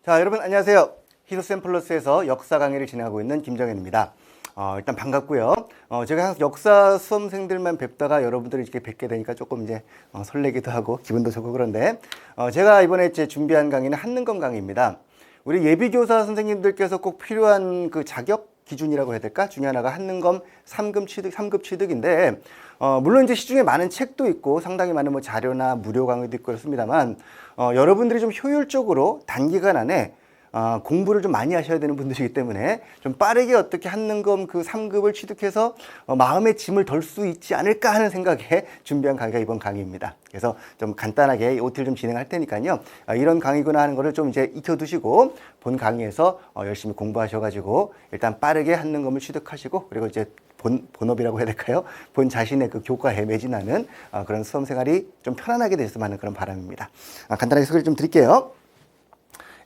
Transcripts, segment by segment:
자, 여러분 안녕하세요. 히소쌤 플러스에서 역사 강의를 진행하고 있는 김정현입니다. 일단 반갑고요. 제가 항상 역사 수험생들만 뵙다가 여러분들이 이렇게 뵙게 되니까 조금 이제 설레기도 하고 기분도 좋고 그런데 제가 이번에 준비한 강의는 한능검 강의입니다. 우리 예비교사 선생님들께서 꼭 필요한 그 자격 기준이라고 해야 될까? 중에 하나가 한능검 3급 취득인데 물론 이제 시중에 많은 책도 있고 상당히 많은 뭐 자료나 무료 강의도 있고 그렇습니다만 여러분들이 좀 효율적으로 단기간 안에 공부를 좀 많이 하셔야 되는 분들이기 때문에 좀 빠르게 어떻게 한능검 그 3급을 취득해서 마음의 짐을 덜 수 있지 않을까 하는 생각에 준비한 강의가 이번 강의입니다. 그래서 좀 간단하게 OT를 좀 진행할 테니까요. 이런 강의구나 하는 거를 좀 이제 익혀두시고 본 강의에서 열심히 공부하셔가지고 일단 빠르게 한능검을 취득하시고 그리고 이제 본업이라고 해야 될까요? 본 자신의 그 교과에 매진하는 그런 수험 생활이 좀 편안하게 됐으면 하는 그런 바람입니다. 간단하게 소개를 좀 드릴게요.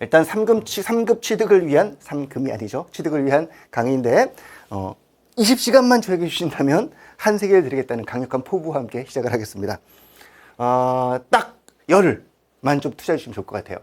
일단 3급 취득을 위한, 3금이 아니죠. 취득을 위한 강의인데, 20시간만 조회해 주신다면 한 세계를 드리겠다는 강력한 포부와 함께 시작을 하겠습니다. 딱 열흘만 좀 투자해 주시면 좋을 것 같아요.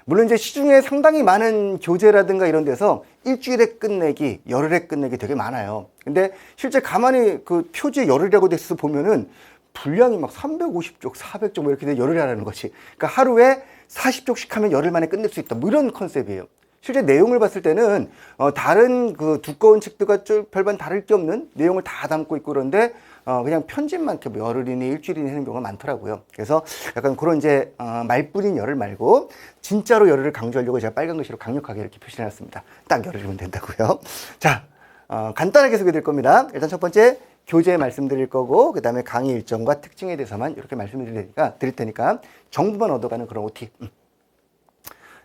물론 이제 시중에 상당히 많은 교재라든가 이런 데서 일주일에 끝내기, 열흘에 끝내기 되게 많아요. 근데 실제 가만히 그 표지에 열흘이라고 돼서 보면은 분량이 막 350쪽, 400쪽 뭐 이렇게 돼 열흘이 하라는 거지. 그러니까 하루에 40쪽씩 하면 열흘 만에 끝낼 수 있다. 뭐 이런 컨셉이에요. 실제 내용을 봤을 때는 다른 그 두꺼운 책들과 별반 다를 게 없는 내용을 다 담고 있고 그런데 그냥 편집만 이렇게 뭐 열흘이니 일주일이니 하는 경우가 많더라고요. 그래서 약간 그런 이제 말뿐인 열흘 말고 진짜로 열흘을 강조하려고 제가 빨간 글씨로 강력하게 이렇게 표시해 놨습니다. 딱 열흘이면 된다고요. 자, 간단하게 소개드릴 겁니다. 일단 첫 번째 교재 말씀드릴 거고 그 다음에 강의 일정과 특징에 대해서만 이렇게 말씀드릴 테니까 정보만 얻어가는 그런 OT.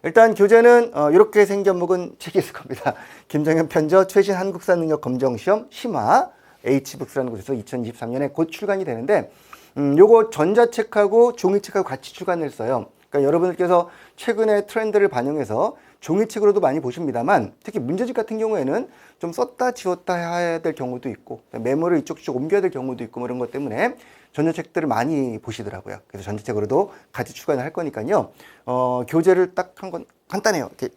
일단 교재는 이렇게 생겨 먹은 책이 있을 겁니다. 김정현 편저 최신 한국사 능력 검정시험 심화 H북스라는 곳에서 2023년에 곧 출간이 되는데 요거 전자책하고 종이책하고 같이 출간했어요. 그러니까 여러분들께서 최근에 트렌드를 반영해서 종이책으로도 많이 보십니다만 특히 문제집 같은 경우에는 좀 썼다 지웠다 해야 될 경우도 있고 메모를 이쪽 저쪽 옮겨야 될 경우도 있고 뭐 이런 것 때문에 전자책들을 많이 보시더라고요. 그래서 전자책으로도 같이 출간을 할 거니까요. 교재를 딱 한 건 간단해요. 이렇게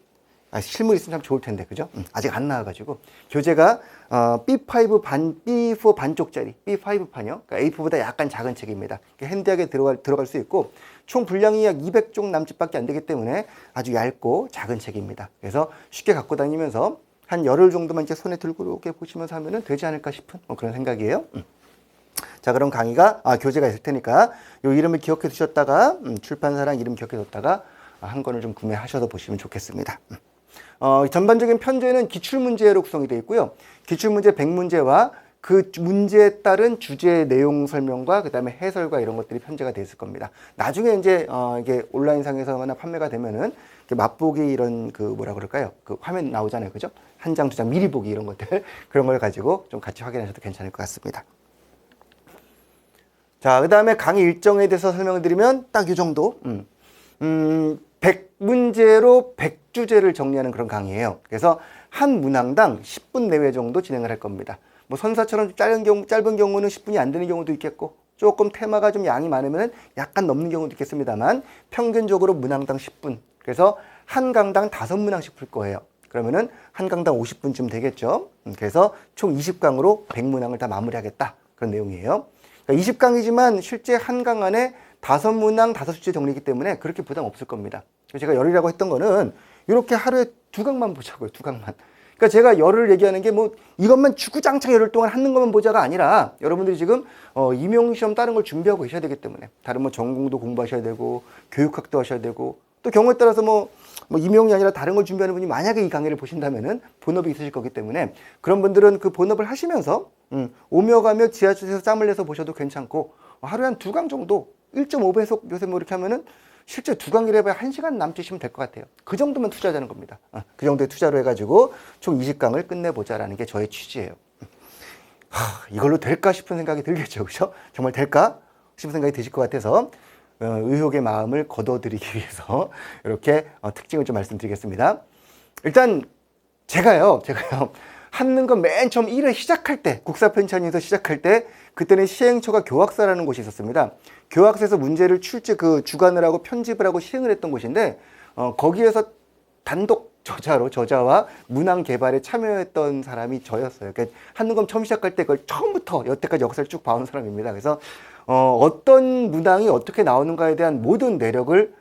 실물 있으면 참 좋을 텐데 그죠? 아직 안 나와가지고 교재가 B4 반쪽짜리 B5판이요. 그러니까 A4보다 약간 작은 책입니다. 핸디하게 들어갈 수 있고 총 분량이 약 200쪽 남짓밖에 안 되기 때문에 아주 얇고 작은 책입니다. 그래서 쉽게 갖고 다니면서 한 열흘 정도만 이제 손에 들고 이렇게 보시면서 하면은 되지 않을까 싶은 그런 생각이에요. 자, 그럼 교재가 있을 테니까 요 이름을 기억해 두셨다가 출판사랑 이름 기억해 뒀다가 한 권을 좀 구매하셔서 보시면 좋겠습니다. 전반적인 편제는 기출문제로 구성이 되어 있고요. 기출문제 100문제와 그 문제에 따른 주제 내용 설명과 그 다음에 해설과 이런 것들이 편제가 되어 있을 겁니다. 나중에 이제 이게 온라인상에서나 판매가 되면은 맛보기 이런 그 뭐라 그럴까요? 그 화면 나오잖아요. 그죠? 한 장, 두 장 미리 보기 이런 것들 그런 걸 가지고 좀 같이 확인하셔도 괜찮을 것 같습니다. 자, 그 다음에 강의 일정에 대해서 설명을 드리면 딱 이 정도. 100문제로 100주제를 정리하는 그런 강의예요. 그래서 한 문항당 10분 내외 정도 진행을 할 겁니다. 뭐 선사처럼 짧은 경우는 10분이 안 되는 경우도 있겠고 조금 테마가 좀 양이 많으면 약간 넘는 경우도 있겠습니다만 평균적으로 문항당 10분. 그래서 한 강당 5문항씩 풀 거예요. 그러면은 한 강당 50분쯤 되겠죠. 그래서 총 20강으로 100문항을 다 마무리하겠다. 그런 내용이에요. 그러니까 20강이지만 실제 한 강 안에 5문항 5주제 정리이기 때문에 그렇게 부담 없을 겁니다. 제가 열이라고 했던 거는 이렇게 하루에 2강만 보자고요. 2강만. 그러니까 제가 열을 얘기하는 게 뭐 이것만 주구장창 열흘 동안 하는 것만 보자가 아니라 여러분들이 지금 임용시험 다른 걸 준비하고 계셔야 되기 때문에 다른 뭐 전공도 공부하셔야 되고 교육학도 하셔야 되고 또 경우에 따라서 뭐 임용이 아니라 다른 걸 준비하는 분이 만약에 이 강의를 보신다면은 본업이 있으실 거기 때문에 그런 분들은 그 본업을 하시면서 오며 가며 지하철에서 짬을 내서 보셔도 괜찮고 하루에 한 2강 정도 1.5배속 요새 뭐 이렇게 하면은 실제 2강이라 해봐야 1시간 남짓이면 될 것 같아요. 그 정도면 투자하자는 겁니다. 그 정도의 투자로 해가지고 총 20강을 끝내보자라는 게 저의 취지예요. 이걸로 될까 싶은 생각이 들겠죠. 그죠? 정말 될까 싶은 생각이 드실 것 같아서 의혹의 마음을 거둬드리기 위해서 이렇게 특징을 좀 말씀드리겠습니다. 일단 제가요 한능검 맨 처음 1회 시작할 때 국사편찬에서 시작할 때 그때는 시행처가 교학사라는 곳이 있었습니다. 교학사에서 문제를 주관을 하고 편집을 하고 시행을 했던 곳인데 거기에서 단독 저자와 문항 개발에 참여했던 사람이 저였어요. 그러니까 한눈검 처음 시작할 때 그걸 처음부터 여태까지 역사를 쭉 봐온 사람입니다. 그래서 어떤 문항이 어떻게 나오는가에 대한 모든 내력을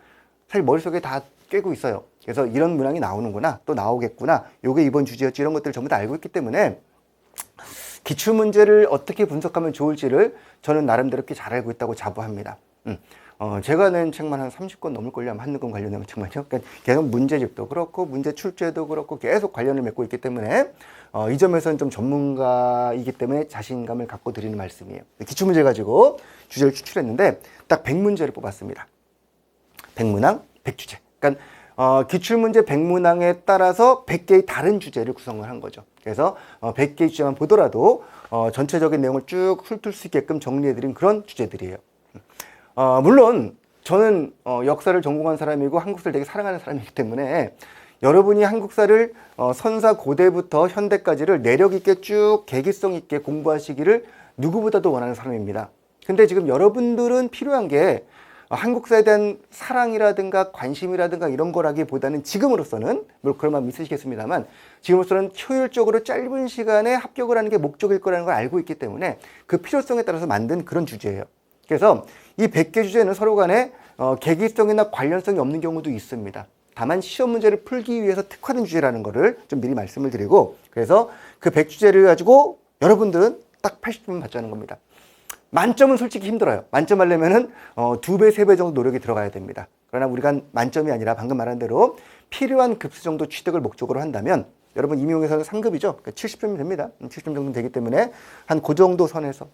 사실 머릿속에 다 꿰고 있어요. 그래서 이런 문항이 나오는구나, 또 나오겠구나, 요게 이번 주제였지, 이런 것들을 전부 다 알고 있기 때문에 기출문제를 어떻게 분석하면 좋을지를 저는 나름대로 꽤 잘 알고 있다고 자부합니다. 제가 낸 책만 한 30권 넘을걸요. 한눈검 관련된 책만요. 그러니까 계속 문제집도 그렇고 문제 출제도 그렇고 계속 관련을 맺고 있기 때문에 이 점에서는 좀 전문가이기 때문에 자신감을 갖고 드리는 말씀이에요. 기출문제 가지고 주제를 추출했는데 딱 100문제를 뽑았습니다. 100문항, 100주제. 그러니까 기출문제 100문항에 따라서 100개의 다른 주제를 구성을 한 거죠. 그래서 100개의 주제만 보더라도 전체적인 내용을 쭉 훑을 수 있게끔 정리해드린 그런 주제들이에요. 물론 저는 역사를 전공한 사람이고 한국사를 되게 사랑하는 사람이기 때문에 여러분이 한국사를 선사 고대부터 현대까지를 내력 있게 쭉 계기성 있게 공부하시기를 누구보다도 원하는 사람입니다. 근데 지금 여러분들은 필요한 게 한국사에 대한 사랑이라든가 관심이라든가 이런 거라기보다는 지금으로서는, 물론 그런 마음 있으시겠습니다만, 지금으로서는 효율적으로 짧은 시간에 합격을 하는 게 목적일 거라는 걸 알고 있기 때문에 그 필요성에 따라서 만든 그런 주제예요. 그래서 이 100개 주제는 서로 간에 계기성이나 관련성이 없는 경우도 있습니다. 다만 시험 문제를 풀기 위해서 특화된 주제라는 거를 좀 미리 말씀을 드리고, 그래서 그 100주제를 가지고 여러분들은 딱 80점 받자는 겁니다. 만점은 솔직히 힘들어요. 만점 하려면은 2배, 3배 정도 노력이 들어가야 됩니다. 그러나 우리가 만점이 아니라 방금 말한 대로 필요한 급수 정도 취득을 목적으로 한다면, 여러분 임용에서는 3급이죠. 그러니까 70점이 됩니다. 70점 정도 되기 때문에 한 그 정도 선에서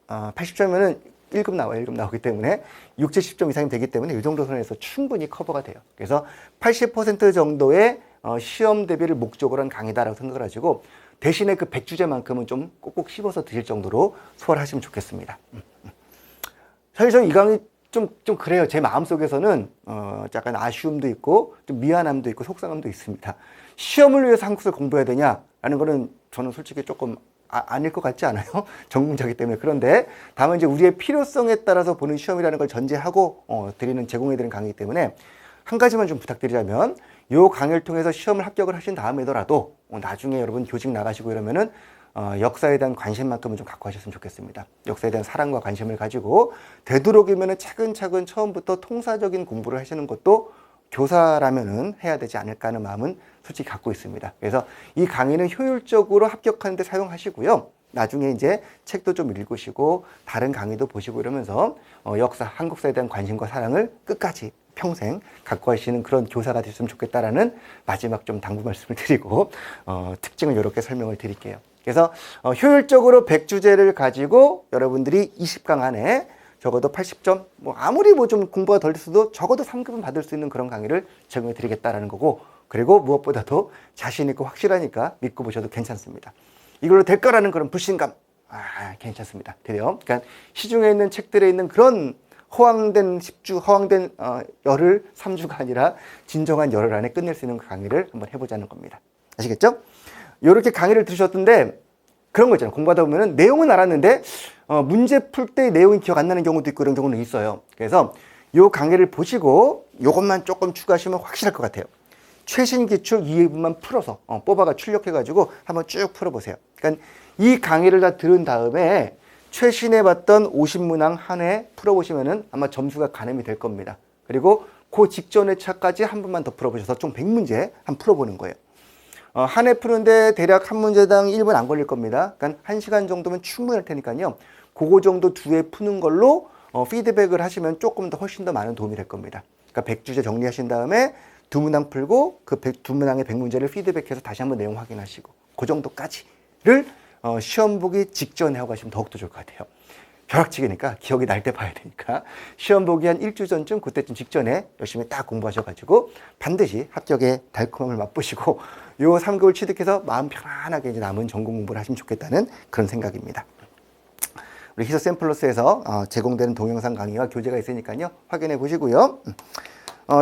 80점이면은 1급 나와요. 1급 나오기 때문에 6, 70점 이상이 되기 때문에 이 정도 선에서 충분히 커버가 돼요. 그래서 80% 정도의 시험 대비를 목적으로 한 강의다라고 생각을 하시고, 대신에 그 100주제만큼은 좀 꼭꼭 씹어서 드실 정도로 소화를 하시면 좋겠습니다. 사실 저는 이 강의 좀 그래요. 제 마음속에서는 약간 아쉬움도 있고 좀 미안함도 있고 속상함도 있습니다. 시험을 위해서 한국사를 공부해야 되냐라는 거는 저는 솔직히 조금 아닐 것 같지 않아요? 전공자이기 때문에. 그런데 다만 이제 우리의 필요성에 따라서 보는 시험이라는 걸 전제하고 제공해드리는 강의이기 때문에 한 가지만 좀 부탁드리자면, 이 강의를 통해서 시험을 합격을 하신 다음에더라도 나중에 여러분 교직 나가시고 이러면은 역사에 대한 관심만큼은 좀 갖고 하셨으면 좋겠습니다. 역사에 대한 사랑과 관심을 가지고 되도록이면은 차근차근 처음부터 통사적인 공부를 하시는 것도 교사라면은 해야 되지 않을까 하는 마음은 솔직히 갖고 있습니다. 그래서 이 강의는 효율적으로 합격하는 데 사용하시고요. 나중에 이제 책도 좀 읽으시고 다른 강의도 보시고 이러면서 역사, 한국사에 대한 관심과 사랑을 끝까지 평생 갖고 가시는 그런 교사가 됐으면 좋겠다라는 마지막 좀 당부 말씀을 드리고 특징을 이렇게 설명을 드릴게요. 그래서 효율적으로 100주제를 가지고 여러분들이 20강 안에 적어도 80점, 아무리 좀 공부가 덜 됐어도 적어도 3급은 받을 수 있는 그런 강의를 제공해 드리겠다라는 거고, 그리고 무엇보다도 자신 있고 확실하니까 믿고 보셔도 괜찮습니다. 이걸로 될 거라는 그런 불신감, 괜찮습니다. 드려. 그러니까 시중에 있는 책들에 있는 그런 허황된 10주, 허황된 열을 3주가 아니라 진정한 열흘 안에 끝낼 수 있는 강의를 한번 해보자는 겁니다. 아시겠죠? 이렇게 강의를 들으셨던데, 그런 거 있잖아요. 공부하다 보면은 내용은 알았는데 문제 풀 때 내용이 기억 안 나는 경우도 있고 이런 경우는 있어요. 그래서 이 강의를 보시고 이것만 조금 추가하시면 확실할 것 같아요. 최신 기출 2회분만 풀어서 뽑아가 출력해가지고 한번 쭉 풀어보세요. 그러니까 이 강의를 다 들은 다음에 최신에 봤던 50문항 한 해 풀어보시면은 아마 점수가 가늠이 될 겁니다. 그리고 그 직전의 차까지 한 번만 더 풀어보셔서 총 100문제 한 풀어보는 거예요. 한 해 푸는데 대략 한 문제당 1분 안 걸릴 겁니다. 그러니까 1시간 정도면 충분할 테니까요. 그거 정도 2회 푸는 걸로 피드백을 하시면 조금 더 훨씬 더 많은 도움이 될 겁니다. 그러니까 100주제 정리하신 다음에 2문항 풀고 그 2문항의 100문제를 피드백해서 다시 한번 내용 확인하시고 그 정도까지를 시험 보기 직전에 하고 가시면 더욱더 좋을 것 같아요. 벼락치기니까 기억이 날 때 봐야 되니까 시험 보기 한 일주 전쯤, 그때쯤 직전에 열심히 딱 공부하셔가지고 반드시 합격의 달콤함을 맛보시고 요 3급을 취득해서 마음 편안하게 이제 남은 전공 공부를 하시면 좋겠다는 그런 생각입니다. 우리 히서샘플러스에서 제공되는 동영상 강의와 교재가 있으니까요. 확인해 보시고요.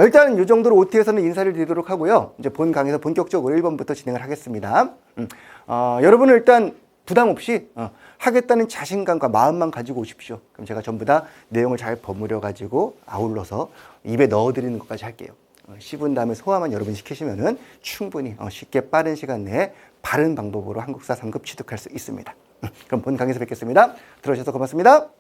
일단 이 정도로 OT에서는 인사를 드리도록 하고요. 이제 본 강의에서 본격적으로 1번부터 진행을 하겠습니다. 여러분은 일단 부담 없이 하겠다는 자신감과 마음만 가지고 오십시오. 그럼 제가 전부 다 내용을 잘 버무려 가지고 아울러서 입에 넣어드리는 것까지 할게요. 씹은 다음에 소화만 여러분이 시키시면은 충분히 쉽게 빠른 시간 내에 바른 방법으로 한국사 3급 취득할 수 있습니다. 그럼 본 강의에서 뵙겠습니다. 들어주셔서 고맙습니다.